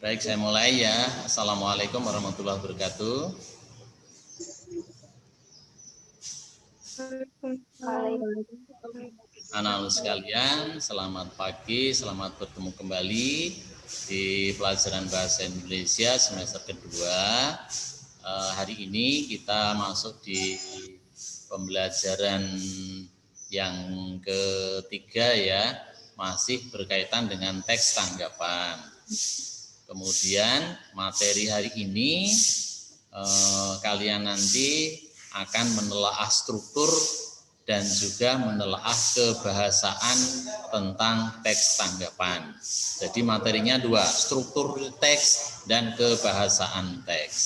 Baik, saya mulai ya. Assalamualaikum warahmatullahi wabarakatuh. Anak-anak sekalian, selamat pagi, selamat bertemu kembali di pelajaran bahasa Indonesia semester kedua. Hari ini kita masuk di pembelajaran yang ketiga ya, masih berkaitan dengan teks tanggapan. Kemudian materi hari ini kalian nanti akan menelaah struktur dan juga menelaah kebahasaan tentang teks tanggapan. Jadi materinya dua, struktur teks dan kebahasaan teks.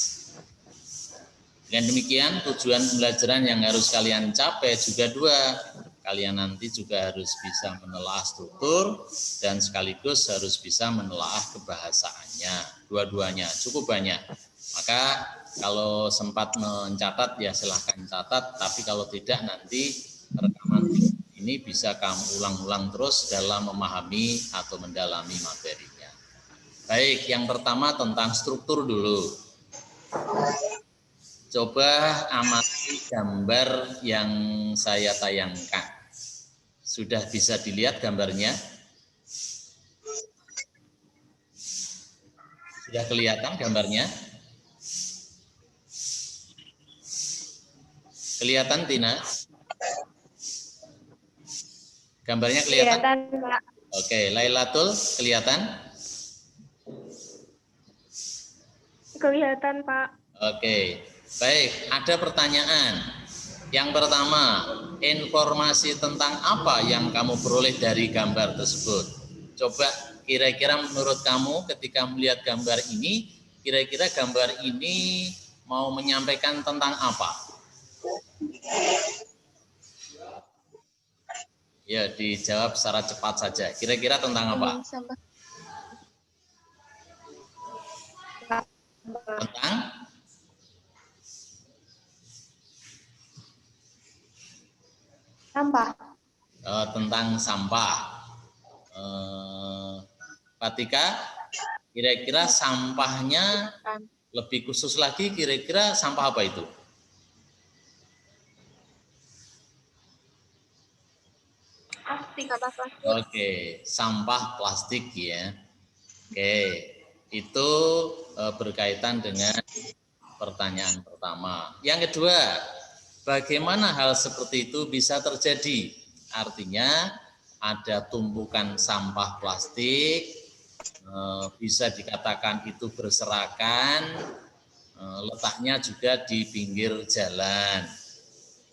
Dengan demikian tujuan pembelajaran yang harus kalian capai juga dua. Kalian nanti juga harus bisa menelaah struktur dan sekaligus harus bisa menelaah kebahasaannya. Dua-duanya cukup banyak. Maka kalau sempat mencatat ya silahkan catat, tapi kalau tidak nanti rekaman ini bisa kamu ulang-ulang terus dalam memahami atau mendalami materinya. Baik, yang pertama tentang struktur dulu. Coba amati gambar yang saya tayangkan. Sudah bisa dilihat gambarnya? Sudah kelihatan gambarnya? Kelihatan, Tina? Gambarnya kelihatan? Kelihatan, Pak. Oke, Lailatul, kelihatan? Kelihatan, Pak. Oke, baik. Ada pertanyaan. Yang pertama, informasi tentang apa yang kamu peroleh dari gambar tersebut? Coba kira-kira menurut kamu ketika melihat gambar ini, kira-kira gambar ini mau menyampaikan tentang apa? Ya, dijawab secara cepat saja. Kira-kira tentang apa? Tentang? Sampah. Tentang sampah. Patika, kira-kira sampahnya lebih khusus lagi, kira-kira sampah apa itu? Plastik, apa plastik? Oke, sampah plastik ya. Oke, itu berkaitan dengan pertanyaan pertama. Yang kedua, bagaimana hal seperti itu bisa terjadi? Artinya ada tumpukan sampah plastik, bisa dikatakan itu berserakan, letaknya juga di pinggir jalan.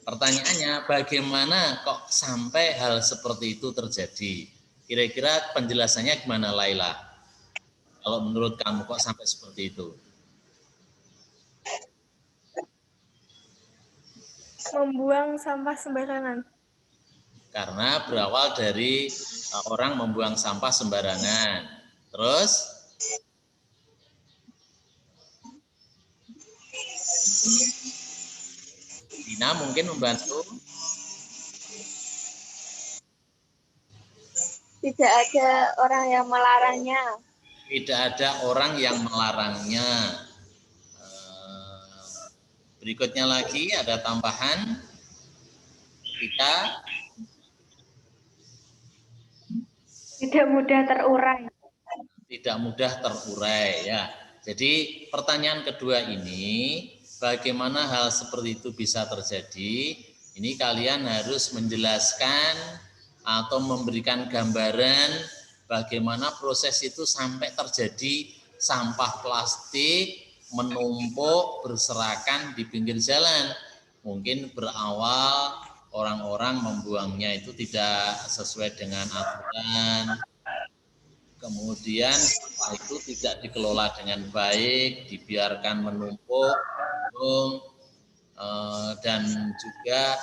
Pertanyaannya, bagaimana kok sampai hal seperti itu terjadi? Kira-kira penjelasannya gimana, Laila? Kalau menurut kamu kok sampai seperti itu? Membuang sampah sembarangan. Karena berawal dari orang membuang sampah sembarangan. Terus? Dina mungkin membantu? Tidak ada orang yang melarangnya. Tidak ada orang yang melarangnya. Berikutnya lagi ada tambahan. Kita Tidak mudah terurai. tidak mudah terurai ya. Jadi pertanyaan kedua ini, bagaimana hal seperti itu bisa terjadi? Ini kalian harus menjelaskan atau memberikan gambaran bagaimana proses itu sampai terjadi sampah plastik menumpuk berserakan di pinggir jalan. Mungkin berawal orang-orang membuangnya itu tidak sesuai dengan aturan, kemudian sampah itu tidak dikelola dengan baik, dibiarkan menumpuk, dan juga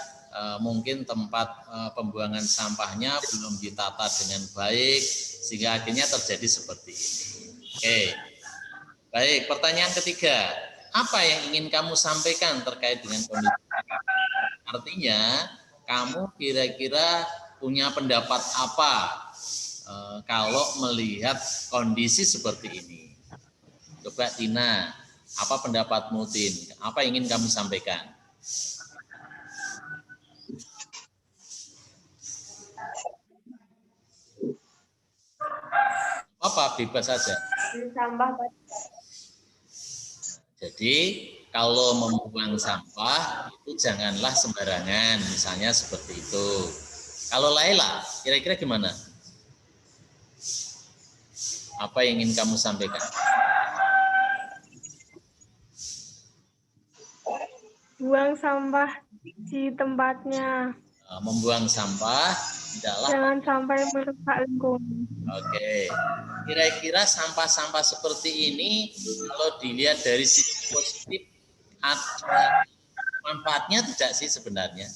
mungkin tempat pembuangan sampahnya belum ditata dengan baik, sehingga akhirnya terjadi seperti ini. Oke, baik. Pertanyaan ketiga, apa yang ingin kamu sampaikan terkait dengan kondisi? Artinya, kamu kira-kira punya pendapat apa kalau melihat kondisi seperti ini? Coba Tina, apa pendapatmu Tin? Apa yang ingin kamu sampaikan? Apa bebas saja. Sampah. Jadi kalau membuang sampah itu janganlah sembarangan, misalnya seperti itu. Kalau Laila, kira-kira gimana? Apa yang ingin kamu sampaikan? Buang sampah di tempatnya. Membuang sampah tidaklah. Jangan sampai merusak lingkungan. Oke, kira-kira sampah-sampah seperti ini kalau dilihat dari sisi positif ada manfaatnya tidak sih sebenarnya?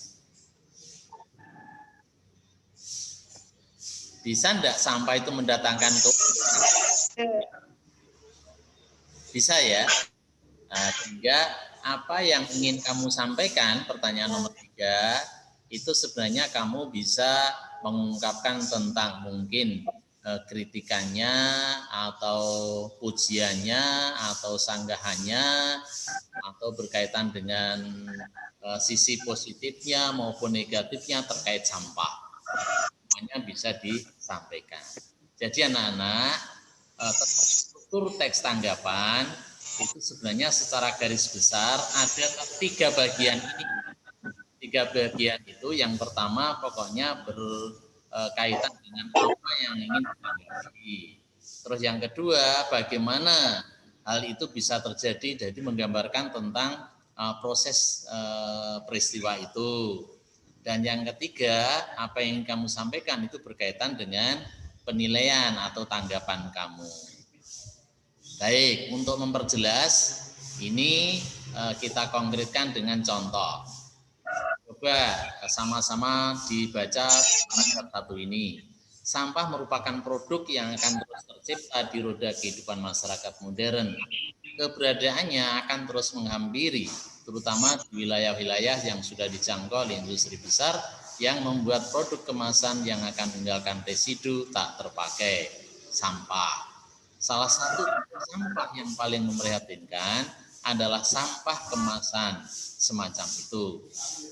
Bisa enggak sampah itu mendatangkan keuntungan? Bisa ya. Nah, sehingga apa yang ingin kamu sampaikan, pertanyaan nomor 3, itu sebenarnya kamu bisa mengungkapkan tentang mungkin kritikannya atau pujiannya atau sanggahannya atau berkaitan dengan sisi positifnya maupun negatifnya terkait sampah. Semuanya bisa disampaikan. Jadi anak-anak, struktur teks tanggapan itu sebenarnya secara garis besar ada 3 bagian ini. 3 bagian itu yang pertama pokoknya berkaitan dengan apa yang ingin ditanggapi. Terus yang kedua, bagaimana hal itu bisa terjadi, jadi menggambarkan tentang proses peristiwa itu. Dan yang ketiga, apa yang kamu sampaikan itu berkaitan dengan penilaian atau tanggapan kamu. Baik, untuk memperjelas, ini kita konkretkan dengan contoh. Coba sama-sama dibaca paragraf 1 ini. Sampah merupakan produk yang akan terus tercipta di roda kehidupan masyarakat modern. Keberadaannya akan terus menghampiri, terutama di wilayah-wilayah yang sudah dijangkau oleh industri besar yang membuat produk kemasan yang akan meninggalkan residu tak terpakai, sampah. Salah satu sampah yang paling memprihatinkan adalah sampah kemasan semacam itu,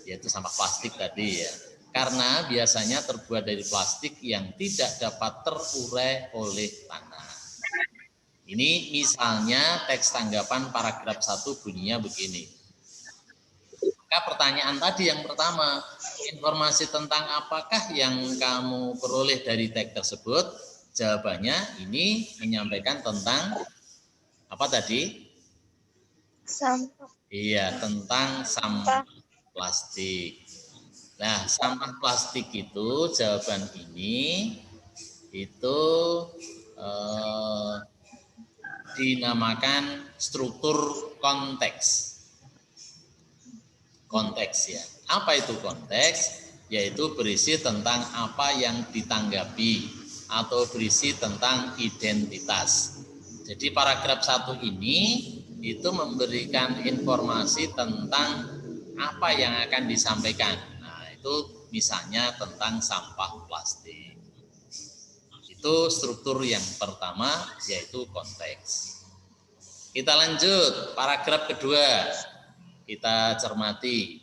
yaitu sampah plastik tadi ya. Karena biasanya terbuat dari plastik yang tidak dapat terurai oleh tanah. Ini misalnya teks tanggapan paragraf 1 bunyinya begini. Maka pertanyaan tadi yang pertama, informasi tentang apakah yang kamu peroleh dari teks tersebut? Jawabannya ini menyampaikan tentang apa tadi? Sampah. Iya, tentang sampah plastik. Nah, sampah plastik itu jawaban ini itu dinamakan struktur konteks. Konteks ya. Apa itu konteks? Yaitu berisi tentang apa yang ditanggapi atau berisi tentang identitas. Jadi paragraf 1 ini itu memberikan informasi tentang apa yang akan disampaikan. Nah, itu misalnya tentang sampah plastik. Itu struktur yang pertama, yaitu konteks. Kita lanjut, paragraf kedua. Kita cermati.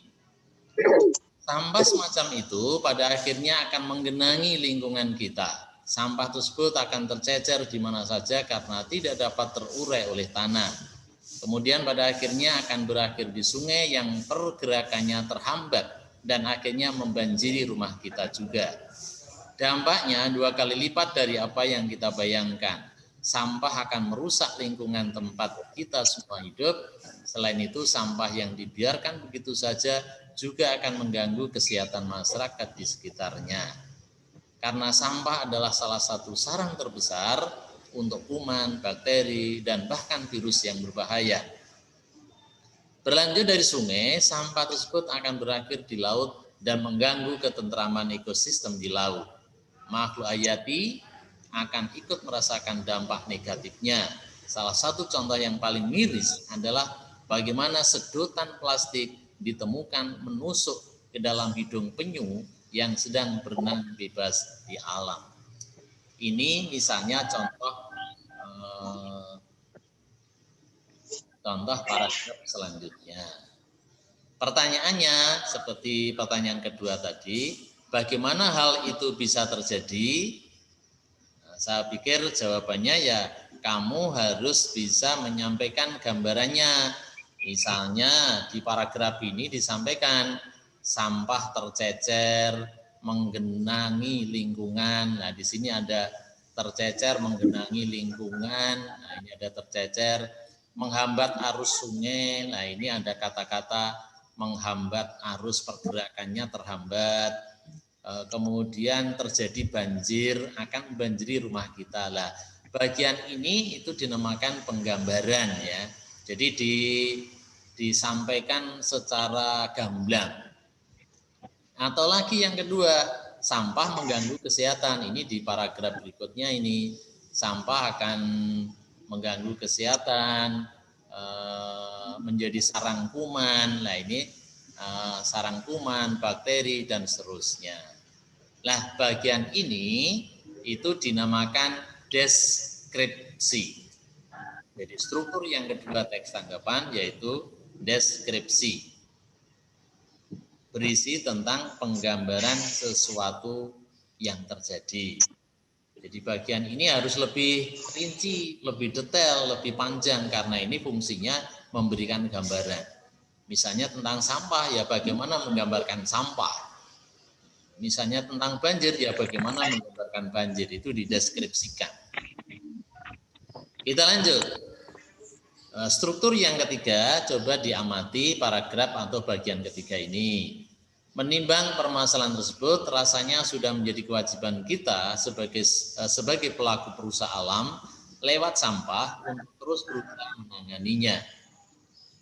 Sampah semacam itu pada akhirnya akan menggenangi lingkungan kita. Sampah tersebut akan tercecer di mana saja karena tidak dapat terurai oleh tanah. Kemudian pada akhirnya akan berakhir di sungai yang pergerakannya terhambat dan akhirnya membanjiri rumah kita juga. Dampaknya 2 kali lipat dari apa yang kita bayangkan. Sampah akan merusak lingkungan tempat kita semua hidup. Selain itu, sampah yang dibiarkan begitu saja juga akan mengganggu kesehatan masyarakat di sekitarnya. Karena sampah adalah salah satu sarang terbesar untuk kuman, bakteri, dan bahkan virus yang berbahaya. Berlanjut dari sungai, sampah tersebut akan berakhir di laut dan mengganggu ketentraman ekosistem di laut. Makhluk hayati akan ikut merasakan dampak negatifnya. Salah satu contoh yang paling miris adalah bagaimana sedotan plastik ditemukan menusuk ke dalam hidung penyu yang sedang berenang bebas di alam. Ini misalnya contoh contoh paragraf selanjutnya. Pertanyaannya seperti pertanyaan kedua tadi, bagaimana hal itu bisa terjadi? Nah, saya pikir jawabannya ya kamu harus bisa menyampaikan gambarannya. Misalnya di paragraf ini disampaikan sampah tercecer menggenangi lingkungan. Nah, di sini ada tercecer menggenangi lingkungan. Nah, ini ada tercecer menghambat arus sungai. Nah, ini ada kata-kata menghambat arus pergerakannya terhambat. Kemudian terjadi banjir, akan membanjiri rumah kita. Lah, bagian ini itu dinamakan penggambaran ya. Jadi disampaikan secara gamblang. Atau lagi yang kedua, sampah mengganggu kesehatan. Ini di paragraf berikutnya ini. Sampah akan mengganggu kesehatan, menjadi sarang kuman. Nah, ini sarang kuman, bakteri dan seterusnya. Nah, bagian ini itu dinamakan deskripsi. Jadi struktur yang kedua teks tanggapan yaitu deskripsi. Berisi tentang penggambaran sesuatu yang terjadi. Jadi bagian ini harus lebih rinci, lebih detail, lebih panjang karena ini fungsinya memberikan gambaran. Misalnya tentang sampah, ya bagaimana menggambarkan sampah. Misalnya tentang banjir, ya bagaimana menggambarkan banjir, itu dideskripsikan. Kita lanjut. Struktur yang ketiga, coba diamati paragraf atau bagian ketiga ini. Menimbang permasalahan tersebut, rasanya sudah menjadi kewajiban kita sebagai pelaku perusahaan alam lewat sampah untuk terus berusaha menanganinya.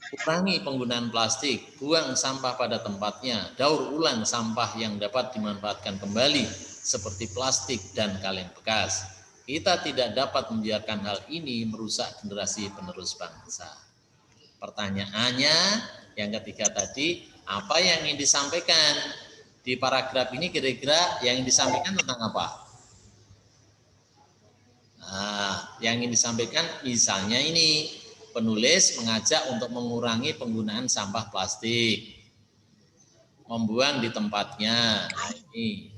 Kurangi penggunaan plastik, buang sampah pada tempatnya, daur ulang sampah yang dapat dimanfaatkan kembali seperti plastik dan kaleng bekas. Kita tidak dapat membiarkan hal ini merusak generasi penerus bangsa. Pertanyaannya yang ketiga tadi, apa yang ingin disampaikan? Di paragraf ini kira-kira yang ingin disampaikan tentang apa? Nah, yang ingin disampaikan misalnya ini, penulis mengajak untuk mengurangi penggunaan sampah plastik, membuang di tempatnya. Nah, ini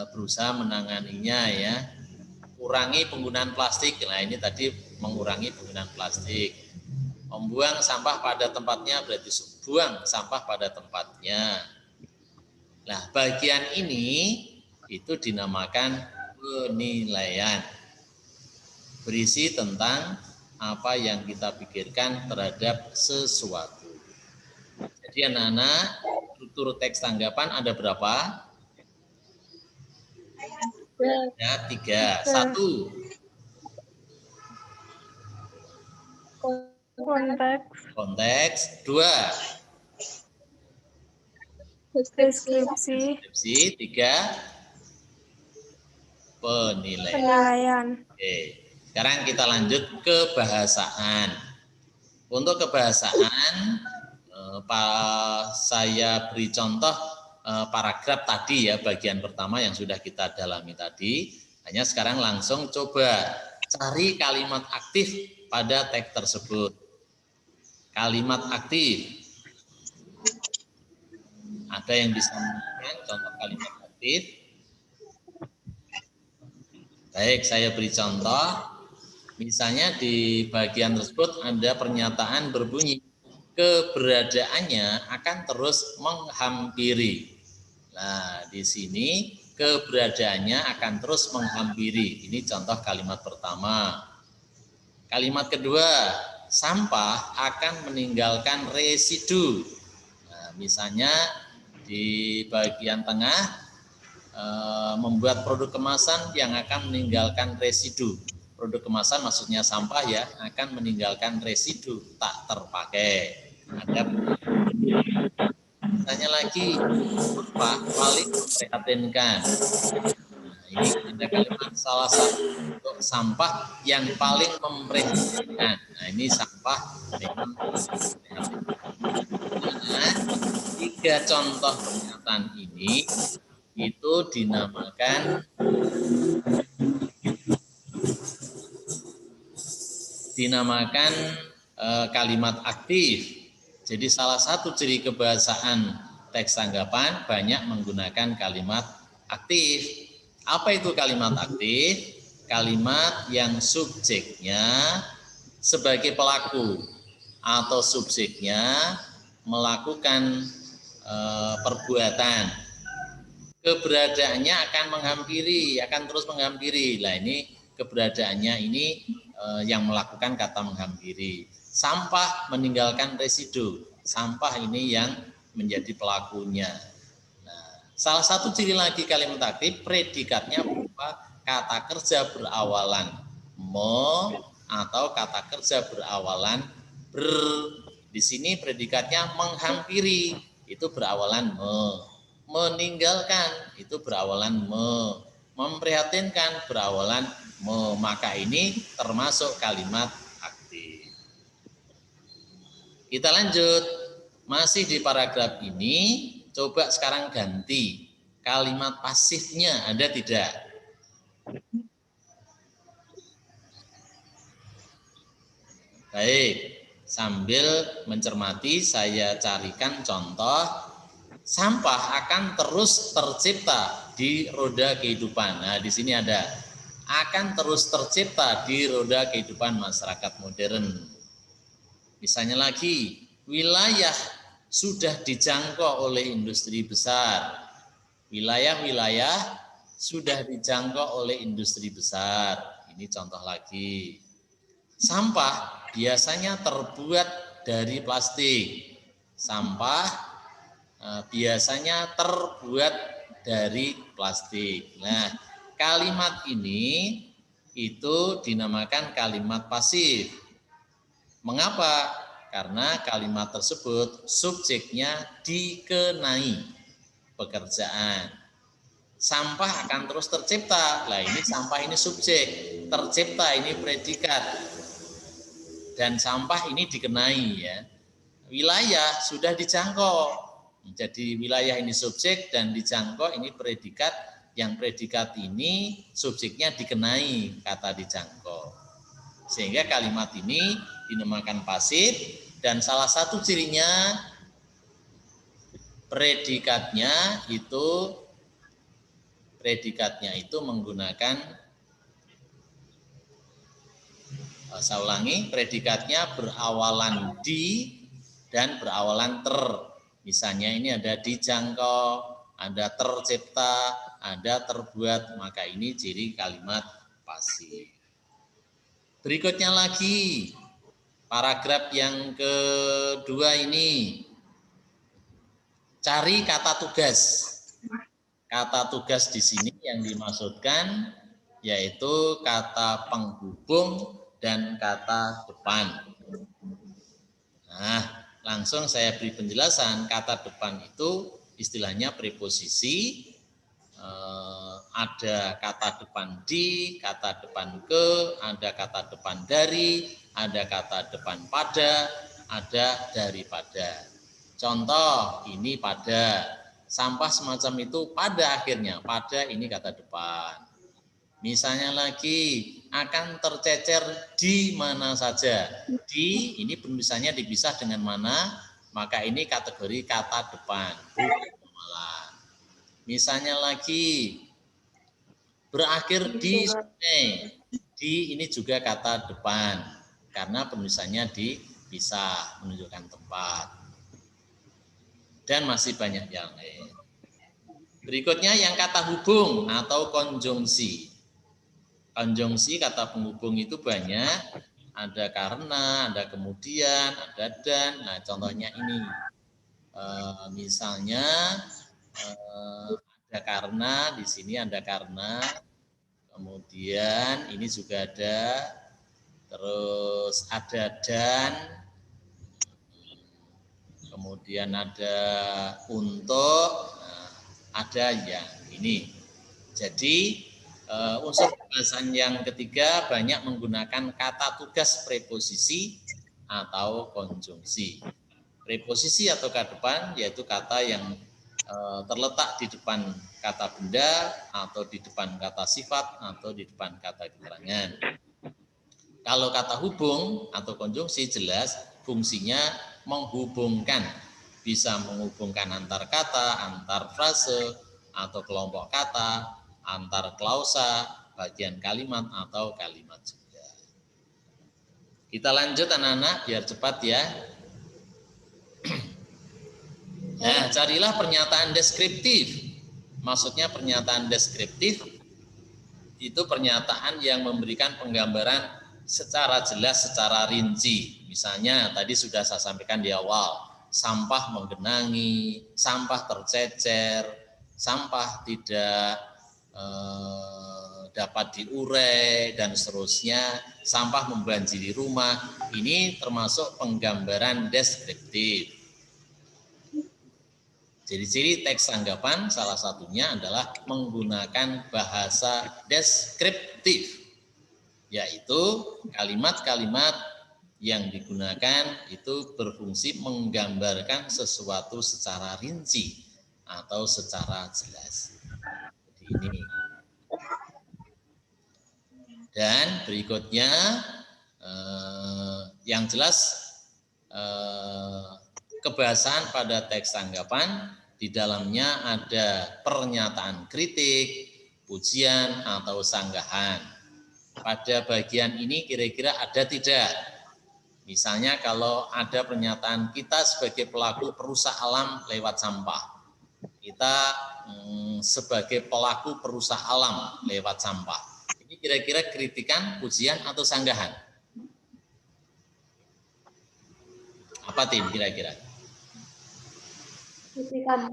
berusaha menanganinya ya. Kurangi penggunaan plastik. Nah, ini tadi mengurangi penggunaan plastik. Membuang sampah pada tempatnya berarti buang sampah pada tempatnya. Nah, bagian ini itu dinamakan penilaian. Berisi tentang apa yang kita pikirkan terhadap sesuatu. Jadi anak-anak, struktur teks tanggapan ada berapa? Ya, 3. 1. Konteks. 2. Deskripsi. 3. Penilaian. Oke. Sekarang kita lanjut ke bahasaan. Untuk kebahasaan, saya beri contoh paragraf tadi ya, bagian pertama yang sudah kita dalami tadi. Hanya sekarang langsung coba cari kalimat aktif pada teks tersebut. Kalimat aktif. Ada yang bisa memberikan contoh kalimat aktif? Baik, saya beri contoh. Misalnya di bagian tersebut ada pernyataan berbunyi, keberadaannya akan terus menghampiri. Nah, di sini keberadaannya akan terus menghampiri. Ini contoh kalimat pertama. Kalimat kedua, sampah akan meninggalkan residu. Nah, misalnya di bagian tengah membuat produk kemasan yang akan meninggalkan residu. Produk kemasan maksudnya sampah ya, akan meninggalkan residu tak terpakai. Ada tanya lagi, apa paling memprihatinkan? Nah, ini ada kalimat salah satu untuk sampah yang paling memprihatinkan. Nah, ini sampah memang memprihatinkan. Nah, 3 contoh pernyataan ini itu dinamakan kalimat aktif. Jadi salah satu ciri kebahasaan teks tanggapan banyak menggunakan kalimat aktif. Apa itu kalimat aktif? Kalimat yang subjeknya sebagai pelaku atau subjeknya melakukan perbuatan. Keberadaannya akan menghampiri, akan terus menghampiri. Nah ini keberadaannya ini yang melakukan kata menghampiri. Sampah meninggalkan residu. Sampah ini yang menjadi pelakunya. Nah, salah satu ciri lagi kalimat aktif, predikatnya berupa kata kerja berawalan me atau kata kerja berawalan ber. Di sini predikatnya menghampiri, itu berawalan me. Meninggalkan, itu berawalan me. Memprihatinkan, berawalan me. Maka ini termasuk kalimat aktif. Kita lanjut, masih di paragraf ini, coba sekarang ganti kalimat pasifnya, ada tidak? Baik, sambil mencermati saya carikan contoh. Sampah akan terus tercipta di roda kehidupan. Nah, di sini ada akan terus tercipta di roda kehidupan masyarakat modern. Misalnya lagi, wilayah sudah dijangkau oleh industri besar. Wilayah-wilayah sudah dijangkau oleh industri besar. Ini contoh lagi. Sampah biasanya terbuat dari plastik. Sampah biasanya terbuat dari plastik. Nah, kalimat ini itu dinamakan kalimat pasif. Mengapa? Karena kalimat tersebut subjeknya dikenai pekerjaan. Sampah akan terus tercipta. Nah, ini sampah ini subjek, tercipta ini predikat. Dan sampah ini dikenai ya. Wilayah sudah dijangkau. Jadi wilayah ini subjek dan dijangkau ini predikat, yang predikat ini subjeknya dikenai kata dijangkau. Sehingga kalimat ini dinamakan pasif dan salah satu cirinya predikatnya itu menggunakan, saya ulangi, predikatnya berawalan di dan berawalan ter. Misalnya ini ada dijangkau, ada tercipta, ada terbuat, maka ini ciri kalimat pasif. Berikutnya lagi, paragraf yang kedua ini, cari kata tugas. Kata tugas di sini yang dimaksudkan yaitu kata penghubung dan kata depan. Nah, langsung saya beri penjelasan. Kata depan itu istilahnya preposisi, ada kata depan di, kata depan ke, ada kata depan dari, ada kata depan pada, ada daripada. Contoh ini pada, sampah semacam itu pada akhirnya, pada ini kata depan. Misalnya lagi, akan tercecer di mana saja. Di ini penulisannya dipisah dengan mana, maka ini kategori kata depan. Misalnya lagi, berakhir di sungai. Di ini juga kata depan, karena penulisannya dipisah, menunjukkan tempat. Dan masih banyak yang lain. Berikutnya yang kata hubung atau konjungsi. Konjungsi kata penghubung itu banyak, ada karena, ada kemudian, ada dan. Nah, contohnya ini, misalnya ada karena, di sini ada karena, kemudian ini juga ada, terus ada dan, kemudian ada untuk, ada yang ini. Jadi unsur pembahasan yang ketiga banyak menggunakan kata tugas preposisi atau konjungsi. Preposisi atau kata depan yaitu kata yang terletak di depan kata benda atau di depan kata sifat atau di depan kata keterangan. Kalau kata hubung atau konjungsi jelas fungsinya menghubungkan, bisa menghubungkan antar kata, antar frase, atau kelompok kata, antar klausa, bagian kalimat atau kalimat juga. Kita lanjut anak-anak biar cepat ya. Nah, carilah pernyataan deskriptif. Maksudnya pernyataan deskriptif itu pernyataan yang memberikan penggambaran secara jelas, secara rinci. Misalnya tadi sudah saya sampaikan di awal, sampah menggenangi, sampah tercecer, sampah tidak dapat diurai, dan seterusnya, sampah membanjiri rumah. Ini termasuk penggambaran deskriptif. Ciri-ciri teks tanggapan salah satunya adalah menggunakan bahasa deskriptif, yaitu kalimat-kalimat yang digunakan itu berfungsi menggambarkan sesuatu secara rinci atau secara jelas. Jadi ini. Dan berikutnya yang jelas kebahasaan pada teks tanggapan di dalamnya ada pernyataan kritik, pujian, atau sanggahan. Pada bagian ini kira-kira ada tidak? Misalnya kalau ada pernyataan kita sebagai pelaku perusak alam lewat sampah. Kita sebagai pelaku perusak alam lewat sampah. Ini kira-kira kritikan, pujian, atau sanggahan? Apa tim kira-kira? Kritikan.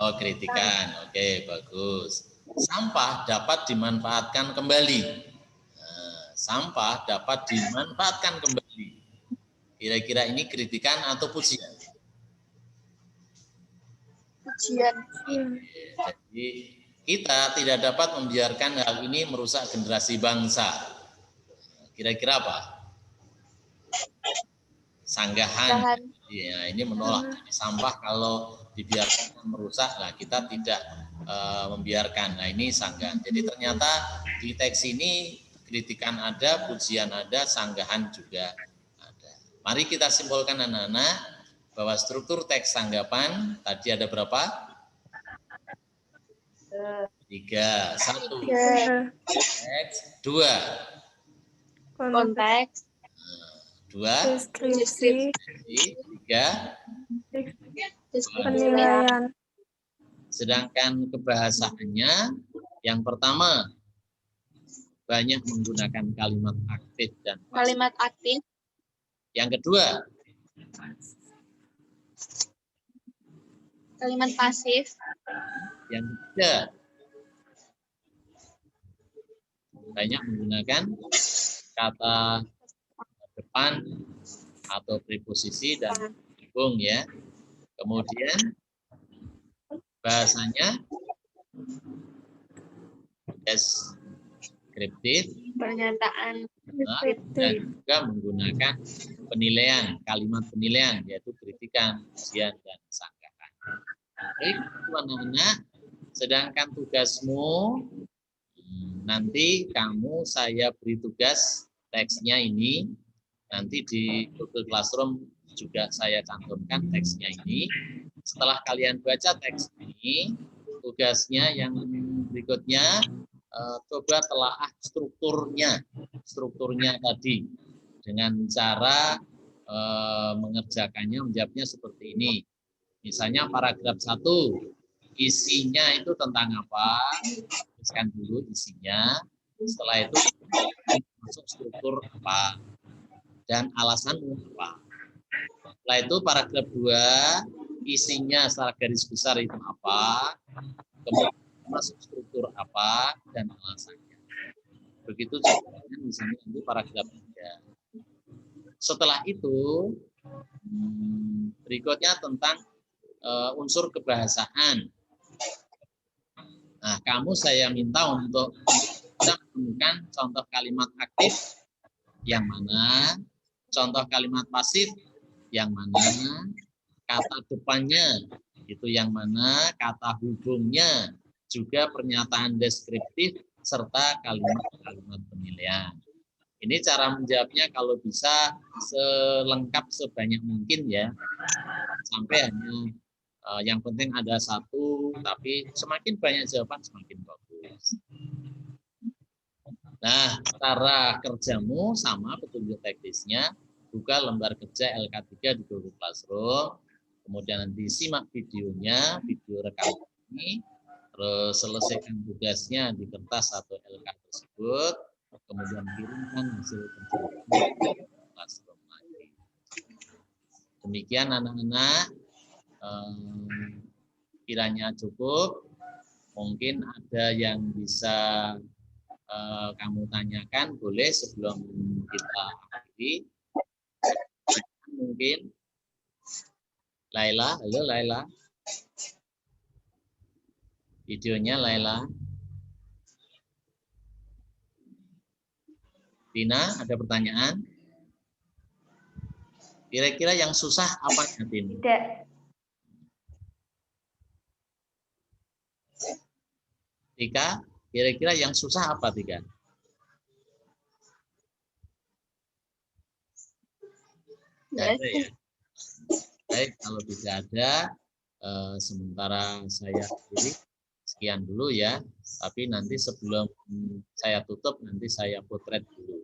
Oh, kritikan. Oke, bagus. Sampah dapat dimanfaatkan kembali. Nah, sampah dapat dimanfaatkan kembali. Kira-kira ini kritikan atau pujian? Pujian. Jadi kita tidak dapat membiarkan hal ini merusak generasi bangsa. Kira-kira apa? Sanggahan. Ya, ini menolak. Jadi, sampah kalau dibiarkan merusak, nah kita tidak membiarkan. Nah, ini sanggahan. Jadi ternyata di teks ini kritikan ada, pujian ada, sanggahan juga ada. Mari kita simpulkan anak-anak bahwa struktur teks tanggapan tadi ada berapa? 3. 1. Teks. 2. Konteks. 2. Deskripsi. 3. Penilaian. Sedangkan kebahasaannya yang pertama banyak menggunakan kalimat aktif dan pasif. Kalimat aktif. Yang kedua Kalimat pasif. yang ketiga banyak menggunakan kata depan atau preposisi dan hubung ya. Kemudian bahasanya deskriptif, Pernyataan dan juga menggunakan penilaian, kalimat penilaian yaitu kritikan, pujian, dan sanggahan. Baik, anak-anak, sedangkan tugasmu nanti saya beri tugas teksnya ini, nanti di Google Classroom juga saya cantumkan teksnya ini. Setelah kalian baca teks ini, tugasnya yang berikutnya coba telaah strukturnya tadi dengan cara mengerjakannya, menjawabnya seperti ini. Misalnya paragraf 1, isinya itu tentang apa? Tuliskan dulu isinya. Setelah itu masuk struktur apa dan alasanmu apa. Setelah itu paragraf 2, isinya secara garis besar itu apa, kemudian masuk struktur apa dan alasannya. Begitu juga misalnya nanti paragraf 3. Setelah itu berikutnya tentang unsur kebahasaan. Nah, kamu saya minta untuk bisa menemukan contoh kalimat aktif yang mana, contoh kalimat pasif yang mana, kata depannya itu yang mana, kata hubungnya, juga pernyataan deskriptif serta kalimat-kalimat penilaian. Ini cara menjawabnya kalau bisa selengkap sebanyak mungkin ya. Sampai hanya yang penting ada satu, tapi semakin banyak jawaban semakin bagus. Nah, cara kerjamu sama petunjuk teknisnya, buka lembar kerja LK3 di Google Classroom, kemudian nanti simak videonya, video rekaman ini, terus selesaikan tugasnya di kertas atau LK tersebut, kemudian kirimkan hasil kerjanya ke Classroom lagi. Demikian anak-anak, kiranya cukup. Mungkin ada yang bisa kamu tanyakan, boleh sebelum kita akhiri. Mungkin Laila, halo Laila. Videonya Laila. Tina, ada pertanyaan? Kira-kira yang susah apa Tina? Tidak. Tika, kira-kira yang susah apa Tika? Tidak ada ya. Baik, kalau tidak ada, sementara saya akhiri. Sekian dulu ya. Tapi nanti sebelum saya tutup, nanti saya potret dulu.